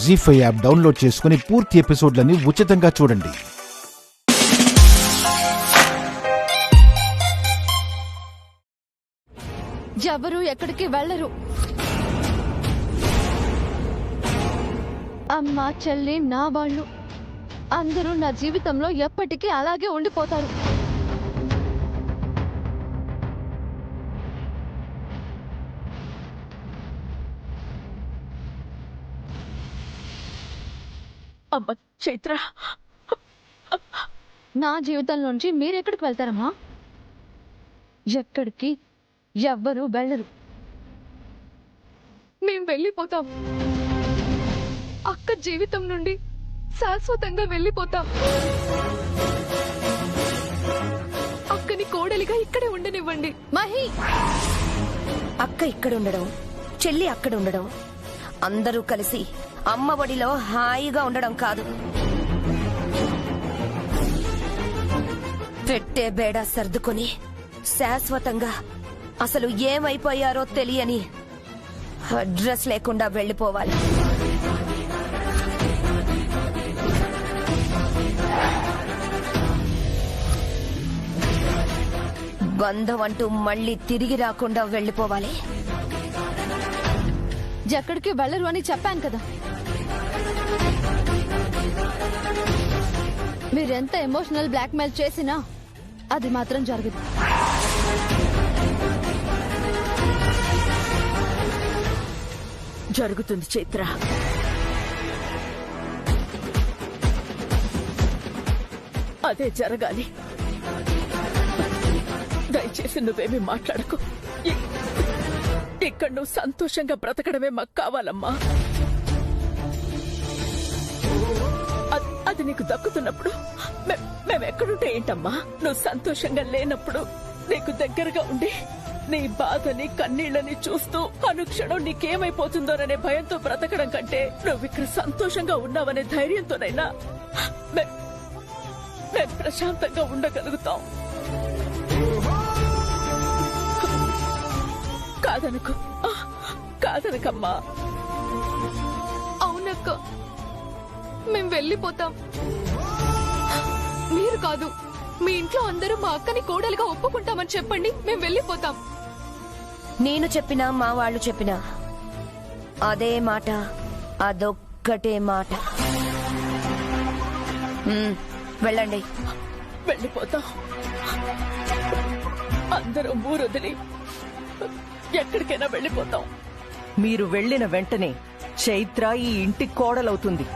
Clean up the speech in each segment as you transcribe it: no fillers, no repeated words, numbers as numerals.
జీ5 app download చేసుకుని పూర్తి ఎపిసోడ్లని ఉచితంగా చూడండి. ఎవరు ఎక్కడికి వెళ్ళరు. అమ్మ, చెల్లి, నా వాళ్ళు అందరూ నా జీవితంలో ఎప్పటికీ అలాగే ఉండిపోతారు. అమ్మ చైత్ర, నా జీవితంలోంచి మీరెక్కడికి వెళ్తారమ్మా? ఎక్కడికి ఎవ్వరూ వెళ్ళరు. మేం వెళ్ళిపోతాం. అక్క జీవితం నుండి శాశ్వతంగా వెళ్ళిపోతాం. అక్కని కోడలిగా ఇక్కడే ఉండనివ్వండి. మహి, అక్క ఇక్కడ ఉండడం, చెల్లి అక్కడ ఉండడం, అందరూ కలిసి అమ్మ ఒడిలో హాయిగా ఉండడం కాదు, పెట్టే బేడా సర్దుకొని శాశ్వతంగా అసలు ఏమైపోయారో తెలియని అడ్రస్ లేకుండా వెళ్ళిపోవాలి. బంధం అంటూ మళ్ళీ తిరిగి రాకుండా వెళ్ళిపోవాలి. ఎక్కడికి వెళ్ళరు అని చెప్పాను కదా. మీరెంత ఎమోషనల్ బ్లాక్మెయిల్ చేసినా అది మాత్రం జరగదు. జరుగుతుంది చైత్ర. అదే జరగాలి. దయచేసి నువ్వేమీ మాట్లాడకు. ఇక్కడ నువ్వు సంతోషంగా బ్రతకడమే మాకు కావాలమ్మా. అది నీకు దక్కుతున్నప్పుడు మేమెక్కడుంటే ఏంటమ్మా? నువ్వు సంతోషంగా లేనప్పుడు నీకు దగ్గరగా ఉండి నీ బాధని కన్నీళ్ళని చూస్తూ అనుక్షణం నీకేమైపోతుందోననే భయంతో బ్రతకడం కంటే నువ్వు ఇక్కడ సంతోషంగా ఉన్నావనే ధైర్యంతోనైనా మేము ప్రశాంతంగా ఉండగలుగుతాం. కాదనకమ్మా. అవునక్క, మేం వెళ్ళిపోతాం. మీరు కాదు, మీ ఇంట్లో అందరూ మా అక్కని కోడలిగా ఒప్పుకుంటామని చెప్పండి. మేం వెళ్ళిపోతాం. నేను చెప్పినా మా వాళ్ళు చెప్పినా అదే మాట, అదొక్కటే మాట. వెళ్ళండి. వెళ్ళిపోతాం. అందరూ ఊరొదిలి ఎక్కడికైనా వెళ్ళిపోతాం. మీరు వెళ్లిన వెంటనే చైత్ర ఈ ఇంటి కోడలవుతుంది.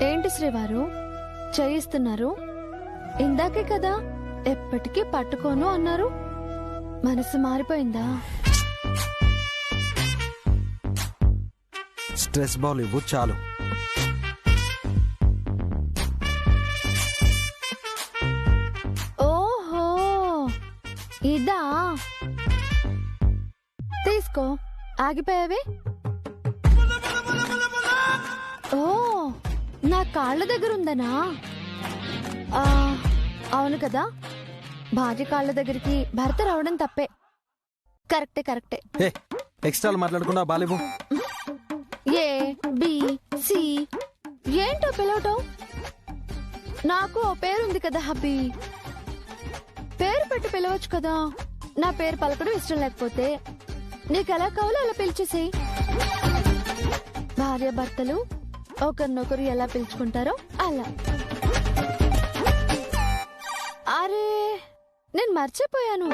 ఏంటి శ్రీవారు చేయిస్తున్నారు? ఇందాకే కదా ఎప్పటికీ పట్టుకోను అన్నారు. మనసు మారిపోయిందా? స్ట్రెస్ బాల్ ఇవ్వు చాలు. ఓహో, ఇదా? తీసుకో. ఆగిపోయావే. ఓ, నా కాళ్ళ దగ్గర ఉందనా? అవును కదా, భార్య కాళ్ళ దగ్గరికి భర్త రావడం తప్పే. కరెక్టే. ఎక్స్ట్రాలు మాట్లాడకుండా బాలేవు. ఏ బి సి ఏంటో పిలవటం? నాకు ఓ పేరుంది కదా హబ్బీ, పేరు పెట్టి పిలవచ్చు కదా. నా పేరు పలకడం ఇష్టం లేకపోతే నీకెలా కావాలో అలా పిలిచేసేయి. భార్య భర్తలు ఒకరినొకరు ఎలా పిలుచుకుంటారో అలా. అరే, నేను మర్చిపోయాను.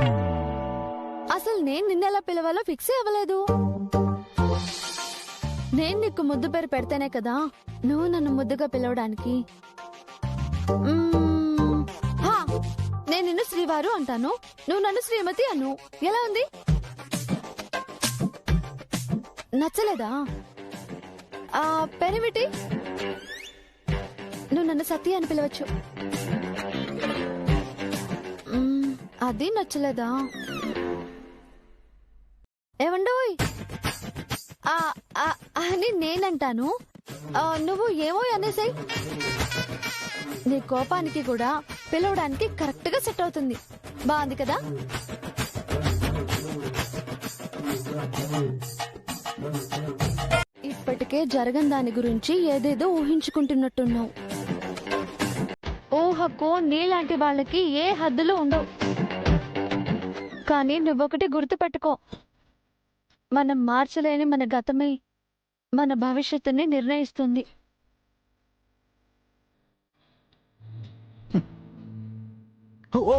అసలు నేను నిన్నెలా పిలవాలో ఫిక్స్ అవ్వలేదు. నేను నీకు ముద్దు పేరు పెడితేనే కదా నువ్వు నన్ను ముద్దుగా పిలవడానికి. హా, నేను నిన్ను శ్రీవారు అంటాను, నువ్వు నన్ను శ్రీమతి అను. ఎలా ఉంది? నచ్చలేదా? పెనిమిటి, నువ్వు నన్ను సతీ అని పిలవచ్చు. అది నచ్చలేదా? ఏమండోయ్ అని నేనంటాను, నువ్వు ఏమో అనేసాయి. నీ కోపానికి కూడా పిలవడానికి కరెక్ట్ గా సెట్ అవుతుంది. బాగుంది కదా? ఇప్పటికే జరగని దాని గురించి ఏదేదో ఊహించుకుంటున్నట్టున్నావు. ఊహకు నీలాంటి వాళ్ళకి ఏ హద్దులు ఉండవు. కానీ నువ్వొకటి గుర్తుపెట్టుకో, మనం మార్చలేని మన గతమే మన భవిష్యత్తుని నిర్ణయిస్తుంది. ఓ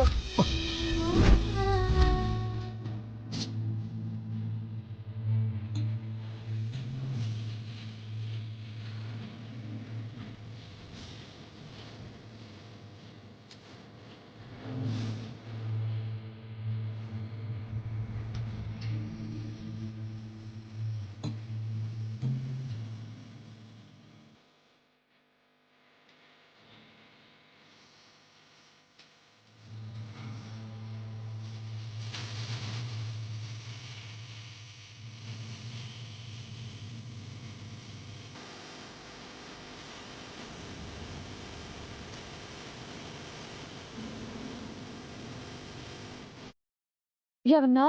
ఎవన్నా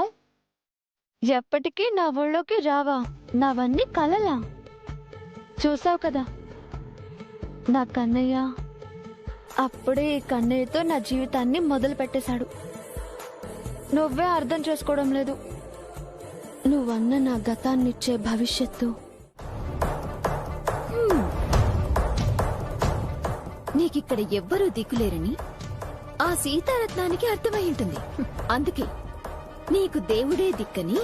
ఎప్పటికీ నా ఒళ్ళోకి రావా? నావన్నీ కలలా? చూసావు కదా నా కన్నయ్య, అప్పుడే ఈ కన్నయ్యతో నా జీవితాన్ని మొదలు పెట్టేశాడు. నువ్వే అర్థం చేసుకోవడం లేదు. నువ్వన్న నా గతాన్నిచ్చే భవిష్యత్తు. నీకిక్కడ ఎవ్వరూ దిక్కులేరని ఆ సీతారత్నానికి అర్థమై ఉంటుంది. అందుకే నీకు దేవుడే దిక్కని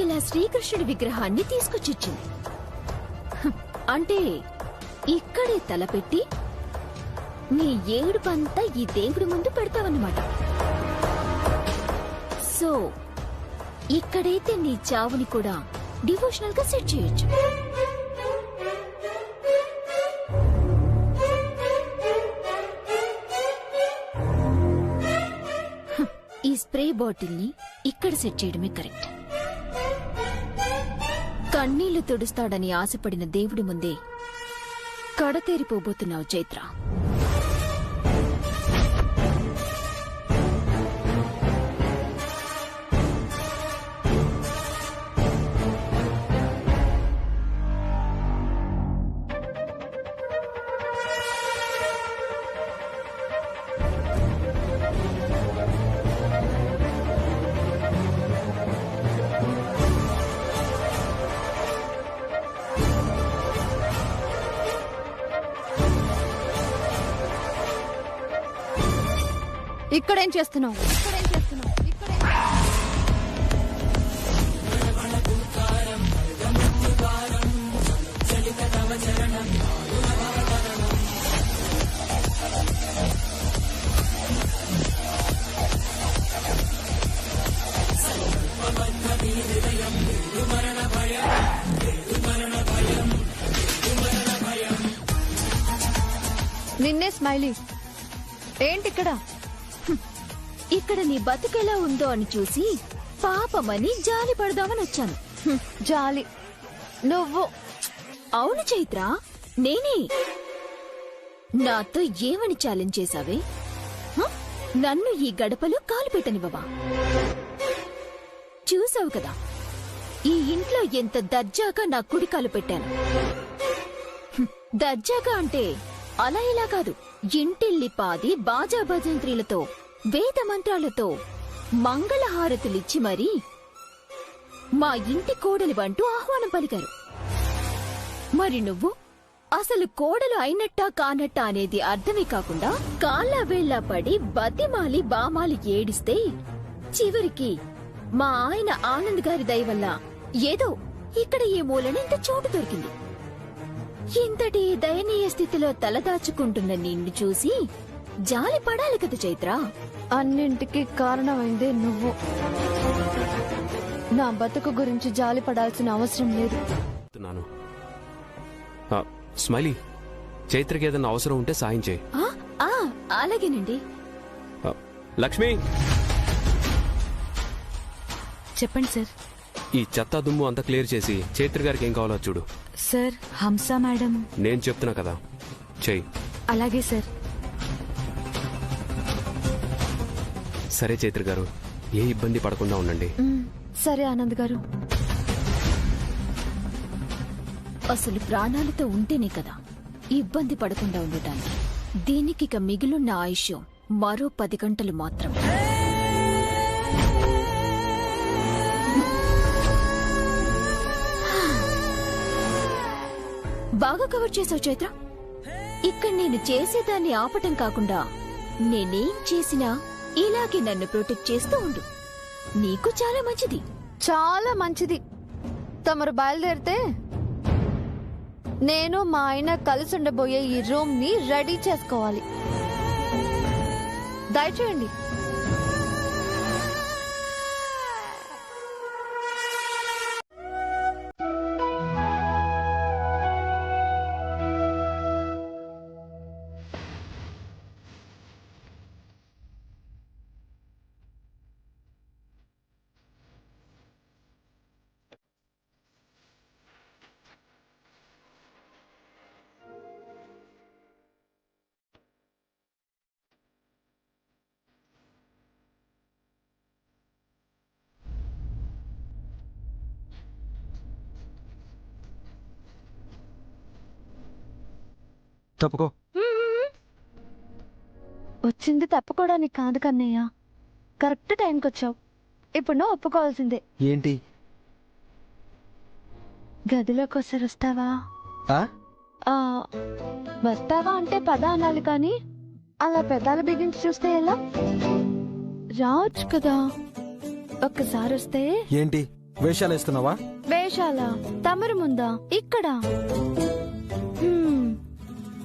ఇలా శ్రీకృష్ణుడి విగ్రహాన్ని తీసుకొచ్చిచ్చింది. అంటే ఇక్కడే తలపెట్టి నీ ఏడుపంతా ఈ దేవుడి ముందు పెడతావన్నమాట. సో ఇక్కడైతే నీ చావుని కూడా డివోషనల్ గా సెట్ చేయొచ్చు. ఈ స్ప్రే బాటిల్ ని ఇక్కడ సెట్ చేయడమే కరెక్ట్. కన్నీళ్లు తుడుస్తాడని ఆశపడిన దేవుడి ముందే కడతేరిపోబోతున్నావు చైత్ర. ఇక్కడేం చేస్తున్నావు? నిన్నే స్మైలీ, ఏంటిక్కడ? ఇక్కడ నీ బతుకెలా ఉందో అని చూసి పాపమని జాలి పడదామని వచ్చాను. జాలి? నువ్వు? అవును చైత్ర, నేనే. నాతో ఏమని ఛాలెంజ్ చేశావే? నన్ను ఈ గడపలో కాలు పెట్టనివ్వవా? చూసావు కదా ఈ ఇంట్లో ఎంత దర్జాగా నా కుడికాలు పెట్టాను. దర్జాగా అంటే అలా ఇలా కాదు, ఇంటిల్లిపాది బాజా భజంత్రీలతో వేద మంత్రాలతో మంగళహారతులిచ్చి మరీ మా ఇంటి కోడలి వంటూ ఆహ్వానం పలికారు. మరి నువ్వు అసలు కోడలు అయినట్టా కానట్టా అనేది అర్థమే కాకుండా కాళ్ళ వేళ్లా పడి బతిమాలి బామాలి ఏడిస్తే చివరికి మా ఆయన ఆనంద్ గారి దయ వల్ల ఏదో ఇక్కడ ఈ మూలన ఇంత చోటు దొరికింది. ఇంతటి దయనీయ స్థితిలో తలదాచుకుంటున్న నిన్ను చూసి జాలి పడాలి కదా చైత్ర. అన్నింటికి కారణమైందే నువ్వు. నా బతుకు గురించి జాలి పడాల్సిన అవసరం లేదు. స్మైలీ, చైత్రకి ఏదైనా అవసరం ఉంటే సాయం చేయి. అలాగేనండి. లక్ష్మి, చెప్పండి సార్. ఈ చెత్త దుమ్ము అంతా క్లియర్ చేసి చైత్ర గారికి ఏం కావాలో చూడు. సార్, హంస మేడం. నేను చెప్తున్నా కదా, చెయ్యి. అలాగే సార్. సరే చైత్ర గారు, ఏ ఇబ్బంది పడకుండా ఉండండి. సరే ఆనంద్ గారు. అసలు ప్రాణాలతో ఉంటేనే కదా ఇబ్బంది పడకుండా ఉండటానికి. దీనికి ఇక మిగిలిన ఆయుష్యం మరో 10 గంటలు మాత్రం. బాగా కవర్ చేసావు చైత్ర. ఇక్కడ నేను చేసేదాన్ని ఆపటం కాకుండా నేనేం చేసినా ఇలాగే నన్ను ప్రొటెక్ట్ చేస్తూ ఉండు. నీకు చాలా మంచిది. చాలా మంచిది. తమరు బయలుదేరితే నేను మా ఆయన కలిసి ఉండబోయే ఈ రూమ్ ని రెడీ చేసుకోవాలి. దయచేయండి. తప్పుకో. వచ్చింది తప్పుకోవడానికి కాదు కన్నయ్య, కరెక్ట్ టైంకి వచ్చావు. ఇప్పుడు నువ్వు ఒప్పుకోవాల్సిందే. ఏంటి? గదిలోకి ఒకసారి వస్తావా? ఆ? వస్తావా అంటే పద అనాలి, కానీ అలా పెదాలు బిగించి చూస్తే ఎలా? రావచ్చు కదా. ఒక్కసారి వస్తే. ఏంటి వేషాలు వేస్తున్నావా? వేషాల తమరి ముందా? ఇక్కడ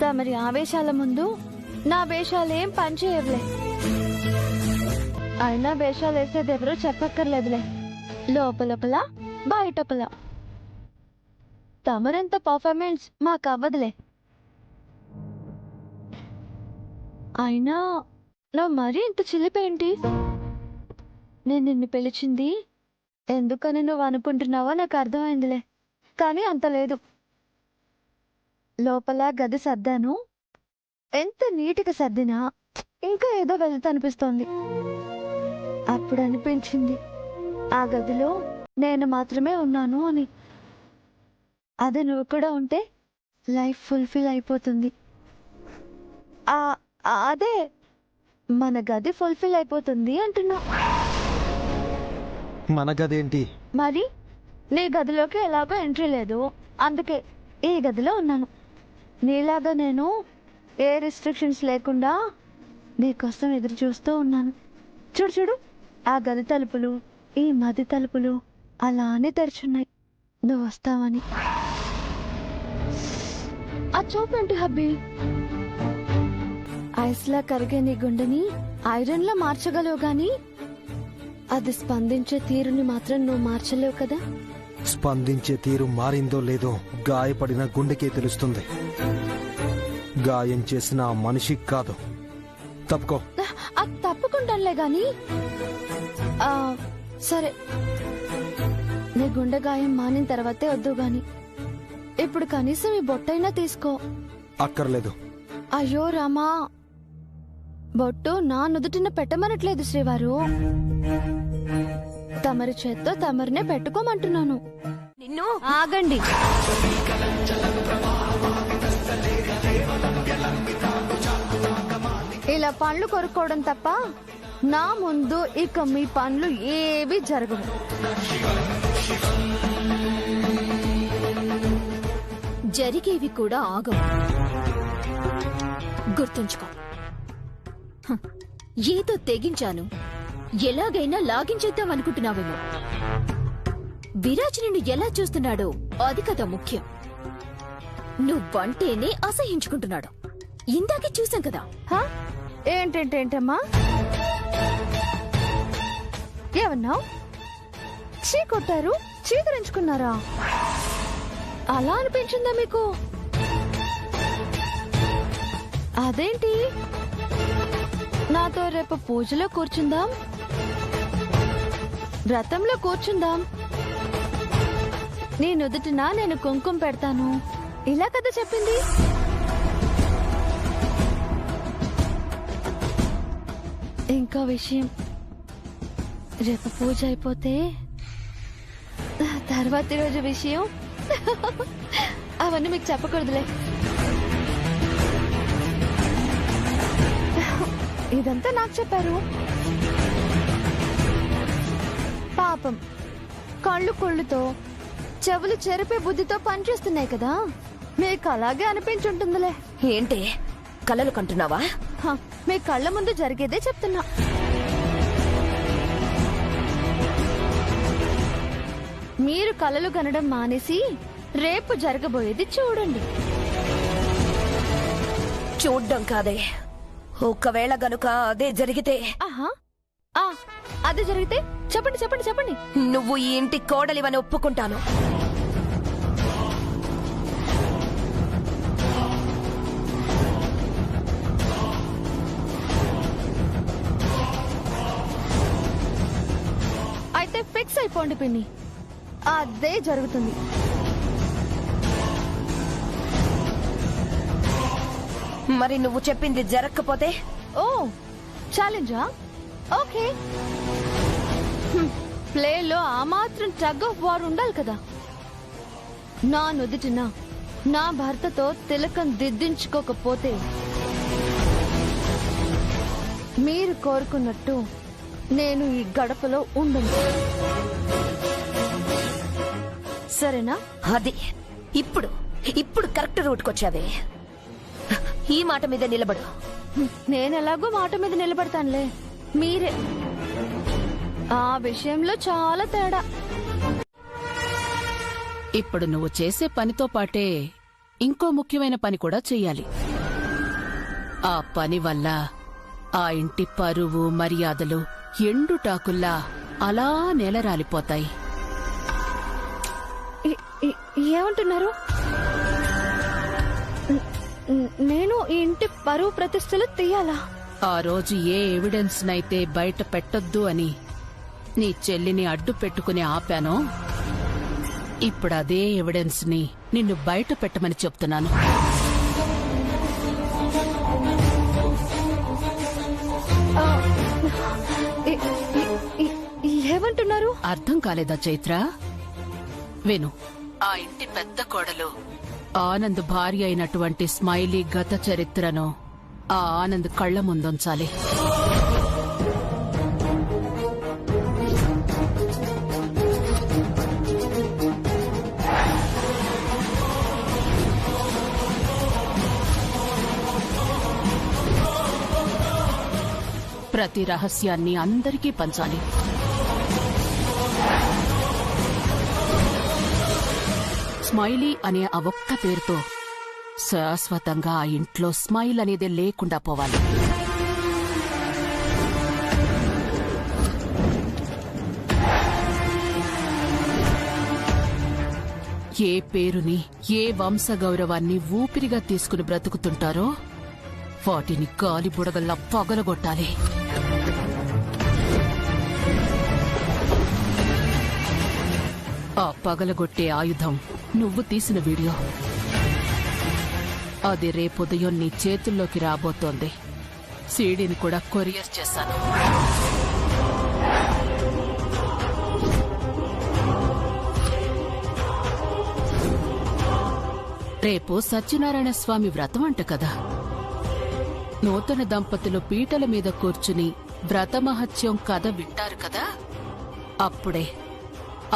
తమరి ఆవేశాల ముందు నా వేషాలేం పనిచేయవులే. అయినా వేషాలు వేసేది ఎవరో చెప్పక్కర్లేదులే. లోపలపల బయటపల తమరెంత పర్ఫార్మెన్స్ మాకు అవ్వదులే. అయినా నువ్వు మరీ ఇంత చిలిపేంటి? నేను నిన్ను పిలిచింది ఎందుకని నువ్వు అనుకుంటున్నావో నాకు అర్థమైందిలే, కానీ అంత లేదు. లోపల గది సర్దాను. ఎంత నీటిగా సర్దినా ఇంకా ఏదో వెళ్తా అనిపిస్తోంది. అప్పుడు అనిపించింది ఆ గదిలో నేను మాత్రమే ఉన్నాను అని. అదే నువ్వు కూడా ఉంటే లైఫ్ ఫుల్ఫిల్ అయిపోతుంది. అదే మన గది ఫుల్ఫిల్ అయిపోతుంది అంటున్నా. మన గది ఏంటి? మరి నీ గదిలోకి ఎలాగో ఎంట్రీ లేదు, అందుకే ఈ గదిలో ఉన్నాను. నీలాగా నేను ఏ రిస్ట్రిక్షన్స్ లేకుండా నీకోసం ఎదురు చూస్తూ ఉన్నాను. చూడు చూడు, ఆ గది తలుపులు, ఈ మది తలుపులు అలానే తెరుచున్నాయి నువ్వు వస్తావని. ఆ చూపేంటి హబ్బీ? ఐస్లా కరిగే నీ గుండెని ఐరన్ లా మార్చగలవు, గాని అది స్పందించే తీరుని మాత్రం నువ్వు మార్చలేవు కదా. స్పందించే తీరు మారిందో లేదో గాయపడిన గుండెకే తెలుస్తుంది. గాయం చేసిన ఆ మనిషి కాదు. తప్పుకో. అది తప్పుకుంటానులే గాని. సరే, నీ గుండె గాయం మానిన తర్వాతే వద్దు గాని ఇప్పుడు కనీసం ఈ బొట్టైనా తీసుకో. అక్కర్లేదు. అయ్యో రామా, బొట్టు నా నుదుటిన పెట్టమనట్లేదు శ్రీవారు. తమరి చేత్తో తమరినే పెట్టుకోమంటున్నాను. నిన్ను ఆగండి. ఇలా పండ్లు కొరుక్కోవడం తప్ప నా ముందు ఇక మీ పనులు ఏవి జరగవు. జరిగేవి కూడా ఆగవు. గుర్తుంచుకో. ఏదో తెగించాను, ఎలాగైనా లాగించేద్దాం అనుకుంటున్నావేమో. విరాజ్ నిన్ను ఎలా చూస్తున్నాడో అది కదా ముఖ్యం. నువ్వంటేనే అసహించుకుంటున్నాడు. ఇందాకే చూసాం కదా. హా? ఏంటేంటేంటమ్మా? ఏమన్నావు? చీ కొట్టారు, చీదరించుకున్నారా? అలా అనిపించిందా మీకు? అదేంటి? నాతో రేపు పూజలో కూర్చుందాం, వ్రతంలో కూర్చుందాం, నీ నుదుటిన నేను కుంకుమ పెడతాను, ఇలా కదా చెప్పింది. ఇంకో విషయం, రేపు పూజ అయిపోతే తర్వాతి రోజు విషయం అవన్నీ మీకు చెప్పకూడదులే. ఇదంతా నాకు చెప్పారు. పాపం కళ్ళు కొళ్ళుతో చెవులు చెరిపే బుద్ధితో పనిచేస్తున్నాయి కదా, మీకు అలాగే అనిపించుంటుందిలే. ఏంటి కలలు కంటున్నావా? హ, మీ కళ్ళ ముందు జరిగేదే చెప్తున్నా. మీరు కలలు కనడం మానేసి రేపు జరగబోయేది చూడండి. చూడ్డం కాదే, ఒకవేళ గనుక అదే జరిగితే. ఆహా, అదే జరిగితే చెప్పండి చెప్పండి చెప్పండి. నువ్వు ఈ ఇంటి కోడలివని ఒప్పుకుంటాను. అయితే ఫిక్స్ అయిపోండి పిన్ని, అదే జరుగుతుంది. మరి నువ్వు చెప్పింది జరగకపోతే? ఓ ఛాలెంజా? ఓకే. ప్లేలో ఆ మాత్రం టగ్ ఆఫ్ వార్ ఉండాలి కదా. నా నుదుటిన నా భర్తతో తిలకం దిద్దించుకోకపోతే మీరు కోరుకున్నట్టు నేను ఈ గడపలో ఉండను. సరేనా? అది ఇప్పుడు ఇప్పుడు కరెక్ట్ రూట్కొచ్చావే. ఈ మాట మీద నిలబడు. నేనెలాగో మాట మీద నిలబడతానులే, మీరే ఆ విషయంలో చాలా తేడా. ఇప్పుడు నువ్వు చేసే పనితో పాటే ఇంకో ముఖ్యమైన పని కూడా చెయ్యాలి. ఆ పని వల్ల ఆ ఇంటి పరువు మర్యాదలు ఎండుటాకుల్లా అలా నెలరాలిపోతాయి. ఏమంటున్నారు? నేను ఈ ఇంటి పరువు ప్రతిష్టలు తీయాలా? ఆ రోజు ఏ ఎవిడెన్స్ నైతే బయట పెట్టొద్దు అని నీ చెల్లిని అడ్డు పెట్టుకుని ఆపానో, ఇప్పుడు అదే ఎవిడెన్స్ ని నిన్ను బయట పెట్టమని చెప్తున్నాను. ఏమంటున్నారు? అర్థం కాలేదా చైత్ర? విను, ఆ ఇంటి పెద్ద కోడలు ఆనంద్ భార్య అయినటువంటి స్మైలీ గత చరిత్రను ఆ ఆనంద్ కళ్ల ముందుంచాలి. ప్రతి రహస్యాన్ని అందరికీ పంచాలి. స్మైలీ అనే ఆ ఒక్క పేరుతో శాశ్వతంగా ఆ ఇంట్లో స్మైల్ అనేది లేకుండా పోవాలి. ఏ పేరుని, ఏ వంశ గౌరవాన్ని ఊపిరిగా తీసుకుని బ్రతుకుతుంటారో వాటిని గాలి బుడగల్లా పగలగొట్టాలి. ఆ పగలగొట్టే ఆయుధం నువ్వు తీసిన వీడియో. అది రేపుదయం నీ చేతుల్లోకి రాబోతోంది. సీడీని కూడా కొరియర్ చేశాను. రేపు సత్యనారాయణ స్వామి వ్రతం అంట కదా. నూతన దంపతులు పీటల మీద కూర్చుని వ్రతమహత్యం కథ వింటారు కదా. అప్పుడే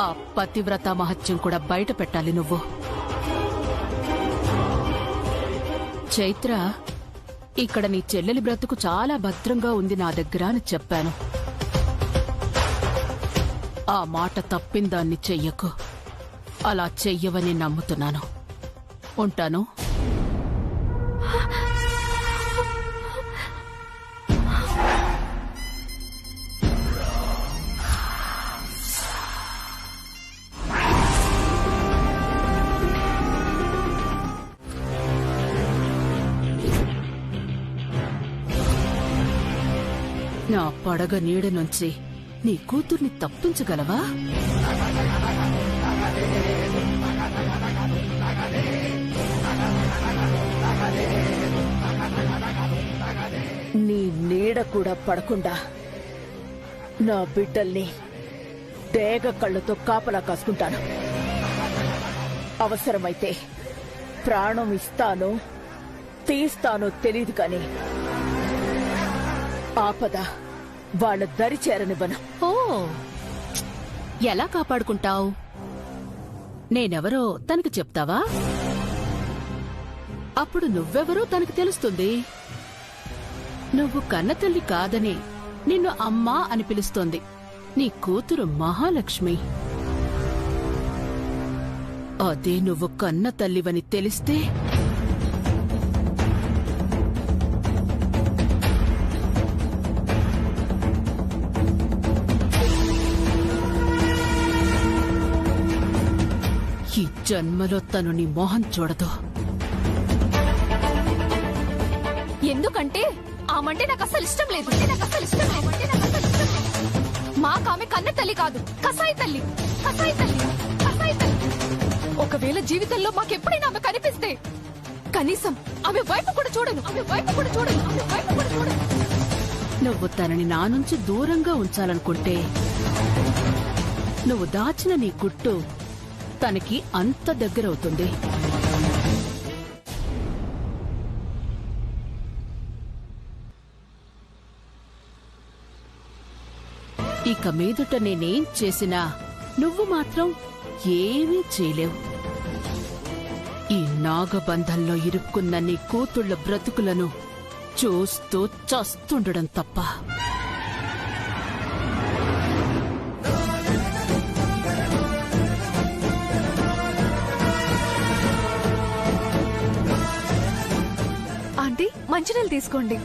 ఆ పతివ్రత మహత్యం కూడా బయట పెట్టాలి నువ్వు. చైత్ర, ఇక్కడ నీ చెల్లెలి బ్రతుకు చాలా భద్రంగా ఉంది నా దగ్గర అని చెప్పాను. ఆ మాట తప్పిందాన్ని చెయ్యకు. అలా చెయ్యవని నమ్ముతున్నాను. ఉంటాను. నా పడగ నీడ నుంచి నీ కూతుర్ని తప్పించగలవా? నీ నీడ కూడా పడకుండా నా బిడ్డల్ని డేగ కళ్ళతో కాపలా కాసుకుంటాను. అవసరమైతే ప్రాణం ఇస్తానో తీస్తానో తెలీదు కాని ఆపద వాళ్ళ దరి చేరనివ్వను. ఓ, ఎలా కాపాడుకుంటావు? నేనెవరో తనకు చెప్తావా? అప్పుడు నువ్వెవరో తనకు తెలుస్తుంది. నువ్వు కన్నతల్లి కాదని నిన్ను అమ్మా అని పిలుస్తోంది నీ కూతురు మహాలక్ష్మి. అదే నువ్వు కన్న తల్లివని తెలిస్తే ఈ జన్మలో తను నీ మొహం చూడదు. ఎందుకంటే ఆమంటే నాకు అసలు ఇష్టం లేదు. మాకామె కన్న తల్లి కాదు, కసాయి తల్లి. ఒకవేళ జీవితంలో మాకెప్పుడైనా ఆమె కనిపిస్తే కనీసం ఆమె వైపు కూడా చూడను. నువ్వు తనని నా నుంచి దూరంగా ఉంచాలనుకుంటే నువ్వు దాచిన నీ గుట్టు తనకి అంత దగ్గరవుతుంది. ఇక మీదట నేనేం చేసినా నువ్వు మాత్రం ఏమీ చేయలేవు. ఈ నాగబంధంలో ఇరుక్కున్న నీ కూతుళ్ల బ్రతుకులను చూస్తూ చస్తుండడం తప్ప. ఆంటీ, మంచినీళ్ళు తీసుకోండి.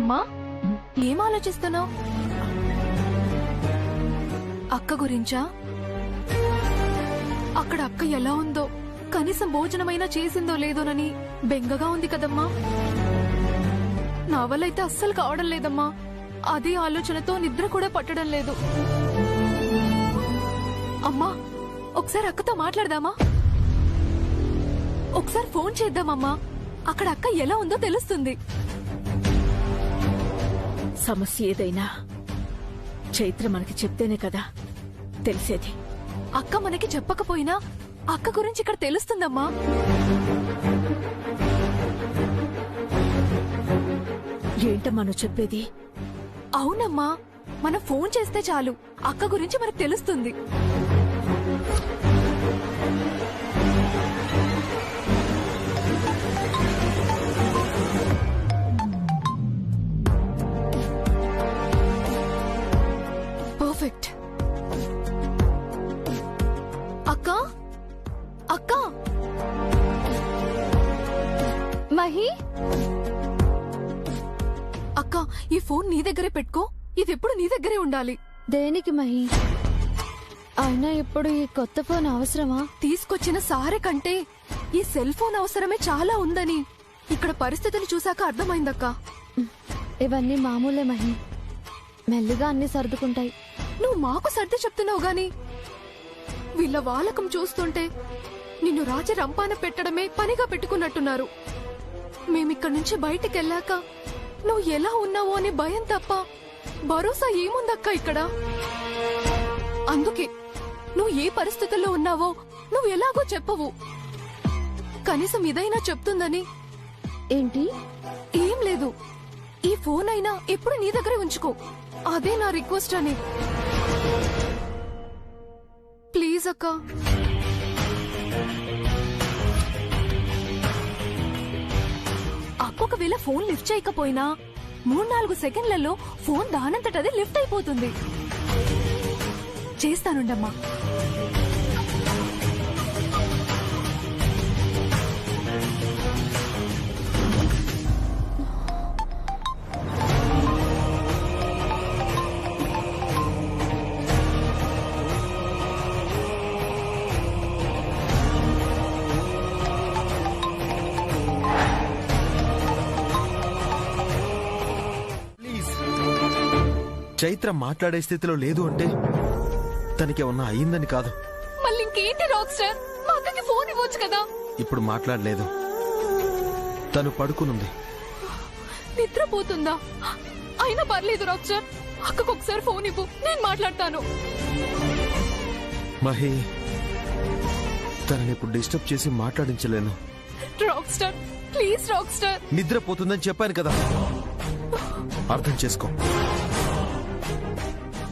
అమ్మా ఏం ఆలోచిస్తున్నావు? అక్క గురించా? అక్కడ అక్క ఎలా ఉందో, కనీసం భోజనమైనా చేసిందో లేదోనని బెంగగా ఉంది కదమ్మా. నా వల్ల అయితే అస్సలు కావడం లేదమ్మా. అదే ఆలోచనతో నిద్ర కూడా పట్టడం లేదు. అమ్మా ఒకసారి అక్కతో మాట్లాడదామా? ఒకసారి ఫోన్ చేద్దామమ్మా. అక్కడ అక్క ఎలా ఉందో తెలుస్తుంది. సమస్య ఏదైనా చైత్ర మనకి చెప్తేనే కదా తెలిసేది. అక్క మనకి చెప్పకపోయినా అక్క గురించి ఇక్కడ తెలుస్తుందమ్మా. ఏంటమ్మా నువ్వు చెప్పేది? అవునమ్మా, మనం ఫోన్ చేస్తే చాలు అక్క గురించి మనకు తెలుస్తుంది. పర్ఫెక్ట్. అక్క అక్క మహి, అక్క ఈ ఫోన్ నీ దగ్గరే పెట్టుకో. ఇది ఎప్పుడు నీ దగ్గరే ఉండాలి. దేనికి మహి? అయినా ఇప్పుడు ఈ కొత్త ఫోన్ అవసరమా? తీసుకొచ్చిన సారె కంటే ఈ సెల్ ఫోన్ అవసరమే చాలా ఉందని ఇక్కడ పరిస్థితులు చూశాక అర్థమైందక్క. ఇవన్నీ మామూలే మహి, మెల్లిగా అన్ని సర్దుకుంటాయి. నువ్వు మాకు సర్ది చెప్తున్నావు గాని వీళ్ళ వాలకం చూస్తుంటే నిన్ను రాజరంపాన పెట్టడమే పనిగా పెట్టుకున్నట్టున్నారు. మేమిక్కడి నుంచి బయటికెళ్ళాక నువ్వు ఎలా ఉన్నావో అనే భయం తప్ప భరోసా ఏముందక్క ఇక్కడ. అందుకే నువ్వు ఏ పరిస్థితుల్లో ఉన్నావో నువ్వు ఎలాగో చెప్పవు. కనీసం ఇదైనా చెప్తుందని. ఏంటి? ఏం లేదు, ఈ ఫోన్ అయినా ఎప్పుడు నీ దగ్గరే ఉంచుకో. అదే నా రిక్వెస్ట్ అని. ప్లీజ్ అక్క. అక్క ఒకవేళ ఫోన్ లిఫ్ట్ చేయకపోయినా 3-4 సెకండ్లలో ఫోన్ దానంతటదే లిఫ్ట్ అయిపోతుంది. చేస్తానుండమ్మా. చైత్ర మాట్లాడే స్థితిలో లేదు అంటే తనకేమన్నా అయిందని కాదు. మళ్ళీ ఇంకేంటి రాక్ స్టార్? మా అక్కకి ఫోన్ ఇవ్వచ్చు కదా. ఇప్పుడు మాట్లాడలేదు, తను పడుకునుంది. నిద్రపోతుందా? అయినా పర్లేదు రాక్ స్టార్, అక్కకు ఒకసారి ఫోన్ ఇవ్వు, నేను మాట్లాడతాను. మహి, తనని ఇప్పుడు డిస్టర్బ్ చేసి మాట్లాడించలేను. Rock star please rock star. నిద్రపోతుందని చెప్పాను కదా, అర్థం చేసుకో.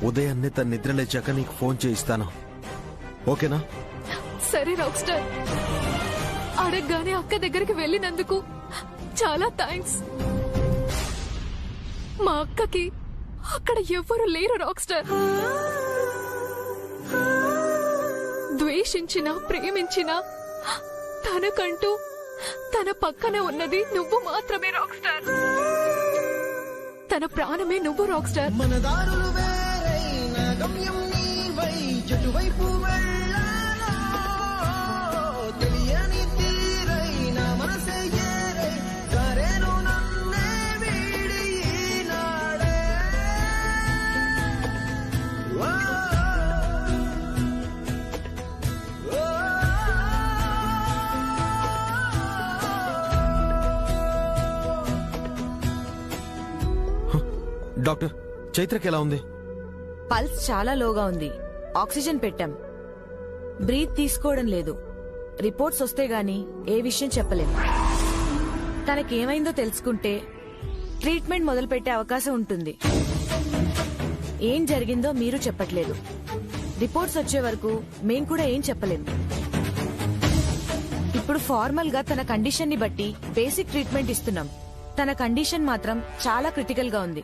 ఉదయాన్నే తన నిద్ర లేచాక నీకు ఫోన్ చేయిస్తాను, ఓకేనా? సరే రాక్ స్టార్. అడగగానే అక్క దగ్గరికి వెళ్ళినందుకు చాలా థ్యాంక్స్. మా అక్కకి అక్కడ ఎవ్వరూ లేరు రాక్ స్టార్. ద్వేషించినా ప్రేమించినా తనకంటూ తన పక్కన ఉన్నది నువ్వు మాత్రమే రాక్ స్టార్. తన ప్రాణమే నువ్వు రాక్ స్టార్. డాక్టర్, చైత్రకి ఎలా ఉంది? పల్స్ చాలా లోగా ఉంది. ఆక్సిజన్ పెట్టాం. బ్రీత్ తీసుకోవడం లేదు. రిపోర్ట్స్ వస్తే గాని ఏ విషయం చెప్పలేం. తనకేమైందో తెలుసుకుంటే ట్రీట్మెంట్ మొదలుపెట్టే అవకాశం ఉంటుంది. ఏం జరిగిందో మీరు చెప్పట్లేదు. రిపోర్ట్స్ వచ్చే వరకు మేం కూడా ఏం చెప్పలేం. ఇప్పుడు ఫార్మల్ గా తన కండిషన్ ని బట్టి బేసిక్ ట్రీట్మెంట్ ఇస్తున్నాం. తన కండిషన్ మాత్రం చాలా క్రిటికల్ గా ఉంది.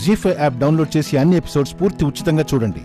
జీ5 యాప్ డౌన్లోడ్ చేసి అన్ని ఎపిసోడ్స్ పూర్తి ఉచితంగా చూడండి.